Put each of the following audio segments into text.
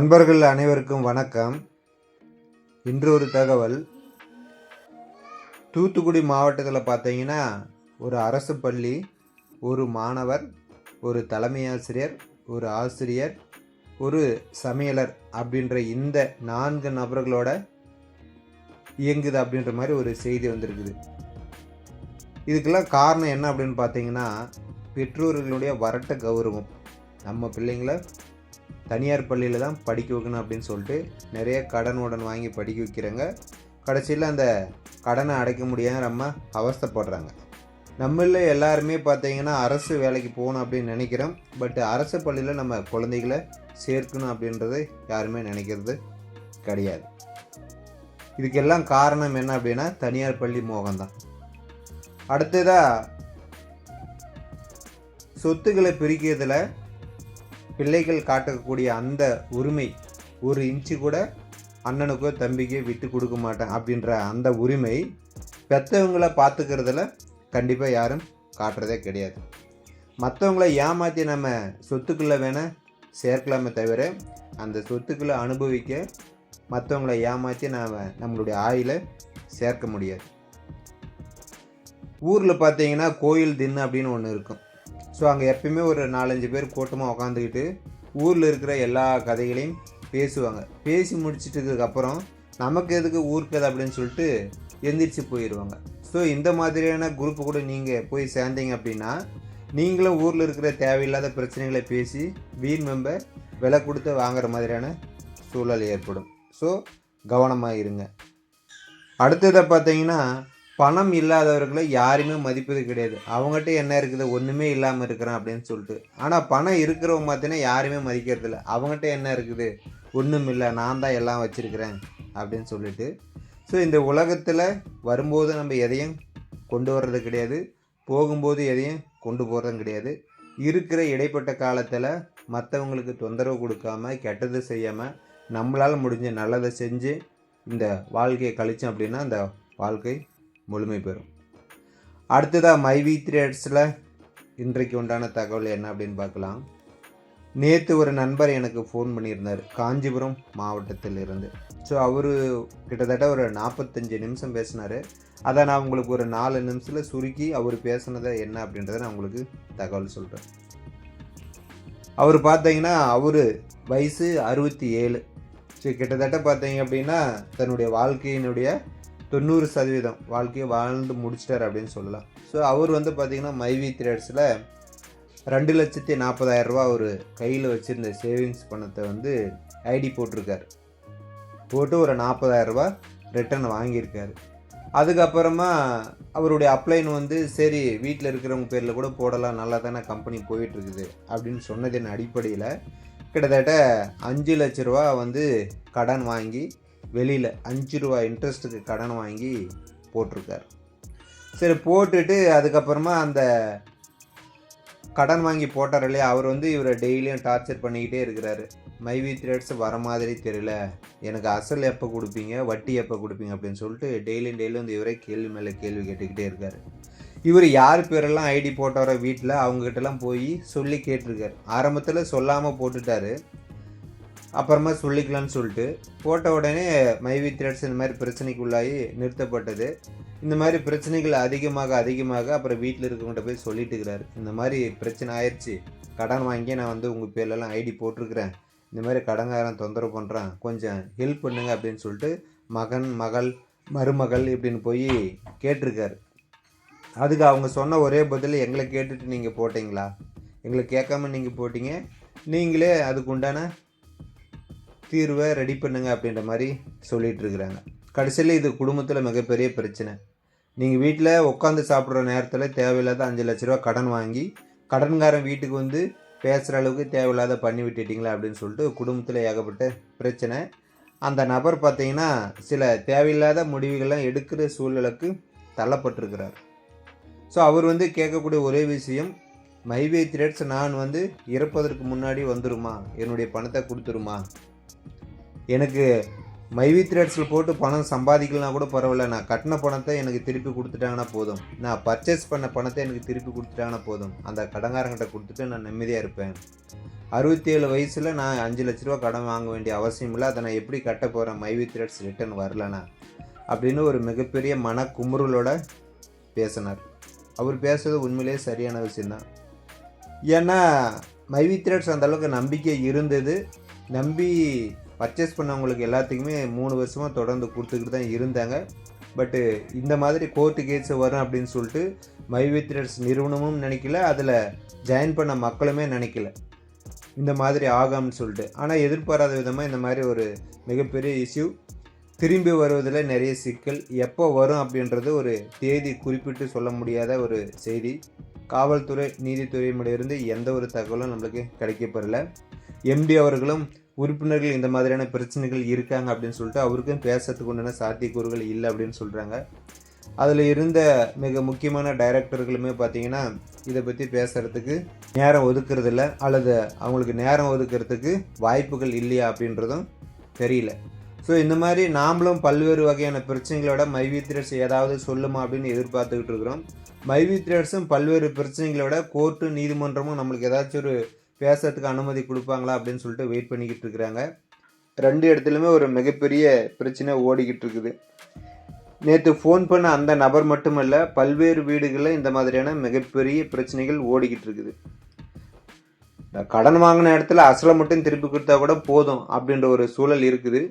நண்பர்கள் அனைவருக்கும் வணக்கம். இன்று ஒரு தகவல். தூத்துக்குடி மாவட்டத்தில் பார்த்தீங்கன்னா ஒரு அரசு பள்ளி, ஒரு மாணவர், ஒரு தலைமை ஆசிரியர், ஒரு ஆசிரியர், ஒரு சமையலர் அப்படின்ற இந்த 4 நபர்களோட இயங்குது அப்படின்ற மாதிரி ஒரு செய்தி வந்திருக்குது. இதுக்கெல்லாம் காரணம் என்ன அப்படின்னு பார்த்தீங்கன்னா, பெற்றோர்களுடைய வரட்ட கௌரவம். நம்ம பிள்ளைங்களை தனியார் பள்ளியில் தான் படிக்க வைக்கணும் அப்படின்னு சொல்லிட்டு நிறைய கடன் வாங்கி படிக்க வைக்கிறாங்க. கடைசியில் அந்த கடனை அடைக்க முடியாமல் நம்ம அவஸ்தைப்படுறாங்க. நம்மள எல்லாருமே பார்த்தீங்கன்னா அரசு வேலைக்கு போகணும் அப்படின்னு நினைக்கிறோம். பட் அரசு பள்ளியில் நம்ம குழந்தைகளை சேர்க்கணும் அப்படின்றது யாருமே நினைக்கிறது கிடையாது. இதுக்கெல்லாம் காரணம் என்ன அப்படின்னா தனியார் பள்ளி மோகம்தான். அடுத்ததாக சொத்துக்களை பிரிக்கிறதுல பிள்ளைகள் காட்டக்கூடிய அந்த உரிமை, ஒரு இன்ச்சு கூட அண்ணனுக்கோ தம்பிக்கோ விட்டு கொடுக்க மாட்டேன் அப்படின்ற அந்த உரிமை பெற்றவங்களை பார்த்துக்கிறதுல கண்டிப்பாக யாரும் காட்டுறதே கிடையாது. மற்றவங்கள ஏமாற்றி நம்ம சொத்துக்களை வேணால் சேர்க்கலாமே தவிர அந்த சொத்துக்களை அனுபவிக்க மற்றவங்கள ஏமாற்றி நாம் நம்மளுடைய ஆயில சேர்க்க முடியாது. ஊரில் பார்த்தீங்கன்னா கோயில் தின்னு அப்படின்னு ஒன்று இருக்கும். ஸோ அங்கே எப்பயுமே ஒரு 4-5 பேர் கூட்டமாக உட்காந்துக்கிட்டு ஊரில் இருக்கிற எல்லா கதைகளையும் பேசுவாங்க. பேசி முடிச்சிட்டதுக்கப்புறம் நமக்கு எதுக்கு ஊர் கதை அப்படின்னு சொல்லிட்டு எந்திரிச்சு போயிடுவாங்க. ஸோ இந்த மாதிரியான குரூப்பு கூட நீங்கள் போய் சேர்ந்தீங்க அப்படின்னா நீங்களும் ஊரில் இருக்கிற தேவையில்லாத பிரச்சனைகளை பேசி வீண் மெம்ப விலை கொடுத்து வாங்குற மாதிரியான சூழல் ஏற்படும். ஸோ கவனமாக இருங்க. அடுத்ததை பார்த்தீங்கன்னா பணம் இல்லாதவர்களை யாருமே மதிப்பது கிடையாது. அவங்ககிட்ட என்ன இருக்குது, ஒன்றுமே இல்லாமல் இருக்கிறான் அப்படின்னு சொல்லிட்டு. ஆனால் பணம் இருக்கிறவங்க பார்த்தீங்கன்னா யாருமே மதிக்கிறது இல்லை. அவங்ககிட்ட என்ன இருக்குது, ஒன்றும் இல்லை, நான் தான் எல்லாம் வச்சுருக்கிறேன் அப்படின்னு சொல்லிட்டு. ஸோ இந்த உலகத்தில் வரும்போது நம்ம எதையும் கொண்டு வர்றது கிடையாது, போகும்போது எதையும் கொண்டு போகிறதும் கிடையாது. இருக்கிற இடைப்பட்ட காலத்தில் மற்றவங்களுக்கு தொந்தரவு கொடுக்காம கெட்டது செய்யாமல் நம்மளால் முடிஞ்ச நல்லதை செஞ்சு இந்த வாழ்க்கையை கழித்தோம் அப்படின்னா அந்த வாழ்க்கை முழுமை பெறும். அடுத்ததாக மைவி த்ரெட்ஸில் இன்றைக்கு உண்டான தகவல் என்ன அப்படின்னு பார்க்கலாம். நேற்று ஒரு நண்பர் எனக்கு ஃபோன் பண்ணியிருந்தார், காஞ்சிபுரம் மாவட்டத்தில் இருந்து. ஸோ அவர் கிட்டத்தட்ட ஒரு 45 நிமிஷம் பேசினார். அதை நான் உங்களுக்கு ஒரு 4 நிமிஷத்தில் சுருக்கி அவர் பேசினதை என்ன அப்படின்றத நான் உங்களுக்கு தகவல் சொல்கிறேன். அவர் பார்த்தீங்கன்னா அவர் வயசு 67. ஸோ கிட்டத்தட்ட பார்த்தீங்க அப்படின்னா தன்னுடைய வாழ்க்கையினுடைய 90% வாழ்க்கையை வாழ்ந்து முடிச்சிட்டார் அப்படின்னு சொல்லலாம். ஸோ அவர் பார்த்திங்கன்னா மைவி த்ரெட்ஸில் 2,40,000 ரூபா அவர் கையில் வச்சுருந்த சேவிங்ஸ் பணத்தை ஐடி போட்டிருக்கார். போட்டு ஒரு 40,000 ரூபா ரிட்டர்ன் வாங்கியிருக்காரு. அதுக்கப்புறமா அவருடைய அப்ளைன் சரி வீட்டில் இருக்கிறவங்க பேரில் கூட போடலாம், நல்லா தானே கம்பெனி போயிட்டுருக்குது அப்படின்னு சொன்னதின் அடிப்படையில் கிட்டத்தட்ட 5 லட்ச ரூபா கடன் வாங்கி வெளியில் 5 ரூபா இன்ட்ரெஸ்ட்டுக்கு கடன் வாங்கி போட்டிருக்கார். சரி போட்டுட்டு அதுக்கப்புறமா அந்த கடன் வாங்கி போட்டார் இல்லையா, அவர் இவரை டெய்லியும் டார்ச்சர் பண்ணிக்கிட்டே இருக்கிறாரு. மைவி த்ரெட்ஸ் வர மாதிரி தெரியல, எனக்கு அசல் எப்போ கொடுப்பீங்க, வட்டி எப்போ கொடுப்பீங்க அப்படின்னு சொல்லிட்டு டெய்லியும் இவரே கேள்வி மேலே கேள்வி கேட்டுக்கிட்டே இருக்கார். இவர் யார் பேரெல்லாம் ஐடி போட்டாரோ வீட்டில் அவங்ககிட்டலாம் போய் சொல்லி கேட்டிருக்காரு. ஆரம்பத்தில் சொல்லாமல் போட்டுட்டார், அப்புறமா சொல்லிக்கலான்னு சொல்லிட்டு போட்ட உடனே மைவி த்ரெட்ஸ் இந்த மாதிரி பிரச்சனைக்கு உள்ளாகி நிறுத்தப்பட்டது. இந்த மாதிரி பிரச்சனைகள் அதிகமாக அப்புறம் வீட்டில் இருக்கவங்கள்ட்ட போய் சொல்லிட்டு இருக்கிறாரு, இந்த மாதிரி பிரச்சனை ஆயிடுச்சு, கடன் வாங்கி நான் உங்கள் பேர்லலாம் ஐடி போட்டிருக்கிறேன், இந்த மாதிரி கடன்காரன் தொந்தரவு பண்ணுறான், கொஞ்சம் ஹெல்ப் பண்ணுங்க அப்படின்னு சொல்லிட்டு மகன், மகள், மருமகள் இப்படின்னு போய் கேட்டிருக்காரு. அதுக்கு அவங்க சொன்ன ஒரே பதில், எங்களை கேட்டுட்டு நீங்கள் போட்டிங்களா, எங்களை கேட்காம நீங்கள் போட்டிங்க, நீங்களே அதுக்கு உண்டான தீர்வை ரெடி பண்ணுங்க அப்படின்ற மாதிரி சொல்லிகிட்டு இருக்கிறாங்க. கடைசியில் இது குடும்பத்தில் மிகப்பெரிய பிரச்சனை. நீங்கள் வீட்டில் உட்காந்து சாப்பிட்ற நேரத்தில் தேவையில்லாத 5 லட்ச ரூபா கடன் வாங்கி கடன்காரன் வீட்டுக்கு பேசுகிற அளவுக்கு தேவையில்லாத பண்ணி விட்டுட்டிங்களா அப்படின்னு சொல்லிட்டு குடும்பத்தில் ஏகப்பட்ட பிரச்சனை. அந்த நபர் பார்த்தீங்கன்னா சில தேவையில்லாத முடிவுகள்லாம் எடுக்கிற சூழ்நிலைக்கு தள்ளப்பட்டிருக்கிறார். ஸோ அவர் கேட்கக்கூடிய ஒரே விஷயம், மைவி த்ரெட்ஸ் நான் இறப்பதற்கு முன்னாடி வந்துருமா, என்னுடைய பணத்தை கொடுத்துருமா, எனக்கு மைவி த்ரெட்ஸில் போட்டு பணம் சம்பாதிக்கலனா கூட பரவாயில்ல, நான் கட்டின பணத்தை எனக்கு திருப்பி கொடுத்துட்டாங்கன்னா போதும், நான் பர்ச்சேஸ் பண்ண பணத்தை எனக்கு திருப்பி கொடுத்துட்டாங்கன்னா போதும், அந்த கடன்காரங்கிட்ட கொடுத்துட்டு நான் நிம்மதியாக இருப்பேன். 67 வயசில் நான் 5 லட்ச ரூபா கடன் வாங்க வேண்டிய அவசியம் இல்லை, அதை நான் எப்படி கட்ட போகிறேன் மைவி த்ரெட்ஸ் ரிட்டர்ன் வரலனா அப்படின்னு ஒரு மிகப்பெரிய மன குமுறலோட பேசினார். அவர் பேசுறது உண்மையிலே சரியான விஷயந்தான். ஏன்னா மைவி த்ரெட்ஸ் அந்தளவுக்கு நம்பிக்கை இருந்தது. நம்பி பர்ச்சேஸ் பண்ணவங்களுக்கு எல்லாத்துக்குமே 3 வருஷமாக தொடர்ந்து கொடுத்துக்கிட்டு தான் இருந்தாங்க. பட்டு இந்த மாதிரி கோர்ட்டு கேஸ் வரும் அப்படின்னு சொல்லிட்டு மைவி த்ரெட்ஸ் நிறுவனமும் நினைக்கல, அதில் ஜாயின் பண்ண மக்களுமே நினைக்கல இந்த மாதிரி ஆகாம்னு சொல்லிட்டு. ஆனால் எதிர்பாராத விதமாக இந்த மாதிரி ஒரு மிகப்பெரிய இஷ்யூ திரும்பி வருவதில் நிறைய சிக்கல். எப்போ வரும் அப்படின்றது ஒரு தேதி குறிப்பிட்டு சொல்ல முடியாத ஒரு செய்தி. காவல்துறை நீதித்துறையிடமிருந்து எந்த ஒரு தகவலும் நம்மளுக்கு கிடைக்கப்பெறல. எம்டி அவர்களும் உறுப்பினர்கள் இந்த மாதிரியான பிரச்சனைகள் இருக்காங்க அப்படின்னு சொல்லிட்டு அவருக்கும் பேசுறதுக்கு உண்டான சாத்தியக்கூறுகள் இல்லை அப்படின்னு சொல்கிறாங்க. அதில் இருந்த மிக முக்கியமான டைரக்டர்களுமே பார்த்திங்கன்னா இதை பற்றி பேசுகிறதுக்கு நேரம் ஒதுக்குறதில்ல, அல்லது அவங்களுக்கு நேரம் ஒதுக்கிறதுக்கு வாய்ப்புகள் இல்லையா அப்படின்றதும் தெரியல. ஸோ இந்த மாதிரி நாமளும் பல்வேறு வகையான பிரச்சனைகளோட மைவி த்ரெட்ஸ் ஏதாவது சொல்லுமா அப்படின்னு எதிர்பார்த்துக்கிட்டு இருக்கிறோம். மைவி த்ரெட்ஸும் பல்வேறு பிரச்சனைகளோட கோர்ட்டு நீதிமன்றமும் நம்மளுக்கு ஏதாச்சும் ஒரு பேசுறதுக்கு அனுமதி கொடுப்பாங்களா அப்படின்னு சொல்லிட்டு வெயிட் பண்ணிக்கிட்டு இருக்கிறாங்க. 2 இடத்துலையுமே ஒரு மிகப்பெரிய பிரச்சனை ஓடிக்கிட்டு இருக்குது. நேற்று ஃபோன் பண்ண அந்த நபர் மட்டுமல்ல, பல்வேறு வீடுகளில் இந்த மாதிரியான மிகப்பெரிய பிரச்சனைகள் ஓடிக்கிட்டு இருக்குது. கடன் வாங்கின இடத்துல அசலை மட்டும் திருப்பி கொடுத்தா கூட போதும் அப்படின்ற ஒரு சூழல் இருக்குது.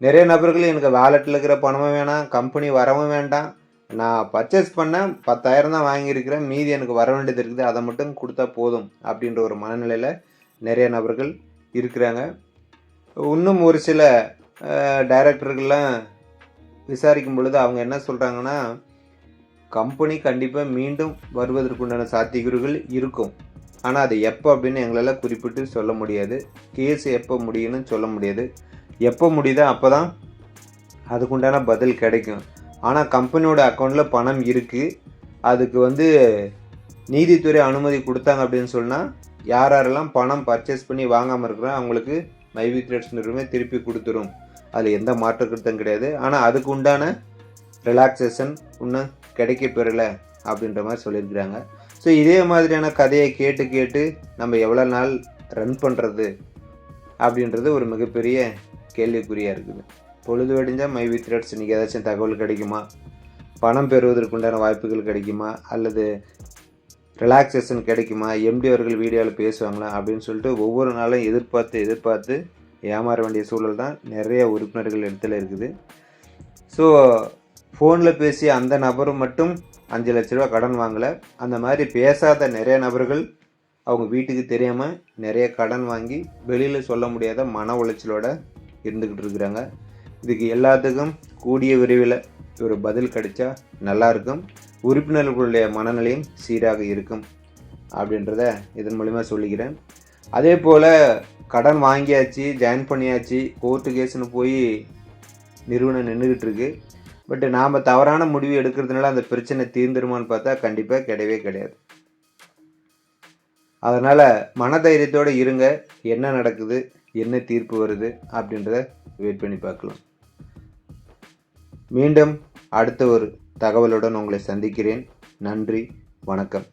நிறைய நபர்கள் எனக்கு வாலெட்டில் இருக்கிற பணமும் வேணாம், கம்பெனி வரவும் வேண்டாம், நான் பர்ச்சேஸ் பண்ண 10,000 தான் வாங்கியிருக்கிறேன், மீதி எனக்கு வர வேண்டியது இருக்குது, அதை மட்டும் கொடுத்தா போதும் அப்படின்ற ஒரு மனநிலையில் நிறைய நபர்கள் இருக்கிறாங்க. இன்னும் ஒரு சில டைரக்டர்கள்லாம் விசாரிக்கும் பொழுது அவங்க என்ன சொல்கிறாங்கன்னா, கம்பெனி கண்டிப்பாக மீண்டும் வருவதற்குண்டான சாத்தியக்கூறுகள் இருக்கும், ஆனால் அது எப்போ அப்படின்னு எங்களால் குறிப்பிட்டு சொல்ல முடியாது. கேஸ் எப்போ முடியும்னு சொல்ல முடியாது. எப்போ முடியுதோ அப்போ தான் அதுக்குண்டான பதில் கிடைக்கும். ஆனால் கம்பெனியோட அக்கௌண்ட்டில் பணம் இருக்குது, அதுக்கு நீதித்துறை அனுமதி கொடுத்தாங்க அப்படின்னு சொன்னால் யாரெல்லாம் பணம் பர்ச்சேஸ் பண்ணி வாங்காமல் இருக்கிறோம் அவங்களுக்கு மைவி த்ரெட்ஸ் நிறுவனமே திருப்பி கொடுத்துரும், அதில் எந்த மாற்று கருத்தும் கிடையாது. ஆனால் அதுக்கு உண்டான ரிலாக்ஸேஷன் இன்னும் கிடைக்க பெறலை அப்படின்ற மாதிரி சொல்லியிருக்கிறாங்க. ஸோ இதே மாதிரியான கதையை கேட்டு கேட்டு நம்ம எவ்வளோ நாள் ரன் பண்ணுறது அப்படின்றது ஒரு மிகப்பெரிய கேள்விக்குறியாக இருக்குது. பொழுது வெடிஞ்சால் மைவி த்ரெட்ஸ் இன்றைக்கி ஏதாச்சும் தகவல் கிடைக்குமா, பணம் பெறுவதற்குண்டான வாய்ப்புகள் கிடைக்குமா, அல்லது ரிலாக்ஸேஷன் கிடைக்குமா, எம்டி அவர்கள் வீடியோவில் பேசுவாங்களா அப்படின்னு சொல்லிட்டு ஒவ்வொரு நாளும் எதிர்பார்த்து ஏமாற வேண்டிய சூழல் தான் நிறைய உறுப்பினர்கள் இடத்துல இருக்குது. ஸோ ஃபோனில் பேசி அந்த நபரும் மட்டும் 5 லட்ச ரூபா கடன் வாங்கலை, அந்த மாதிரி பேசாத நிறைய நபர்கள் அவங்க வீட்டுக்கு தெரியாமல் நிறைய கடன் வாங்கி வெளியில் சொல்ல முடியாத மன உளைச்சலோட இருந்துக்கிட்டு இருக்கிறாங்க. இதுக்கு எல்லாத்துக்கும் கூடிய விரைவில் ஒரு பதில் கிடைச்சா நல்லாயிருக்கும், உறுப்பினர்களுடைய மனநிலையும் சீராக இருக்கும் அப்படின்றத இதன் மூலிமா சொல்லிக்கிறேன். அதே போல் கடன் வாங்கியாச்சு, ஜாயின் பண்ணியாச்சு, கோர்ட்டு கேஸ்னு போய் நிறுவனம் நின்றுக்கிட்டு இருக்கு. பட் நாம் தவறான முடிவு எடுக்கிறதுனால அந்த பிரச்சனை தீர்ந்துருமான்னு பார்த்தா கண்டிப்பாக கிடையவே கிடையாது. அதனால் மனதைரியத்தோடு இருங்க, என்ன நடக்குது, என்ன தீர்ப்பு வருது அப்படின்றத வெயிட் பண்ணி பார்க்கலாம். மீண்டும் அடுத்த ஒரு தகவலுடன் உங்களை சந்திக்கிறேன். நன்றி, வணக்கம்.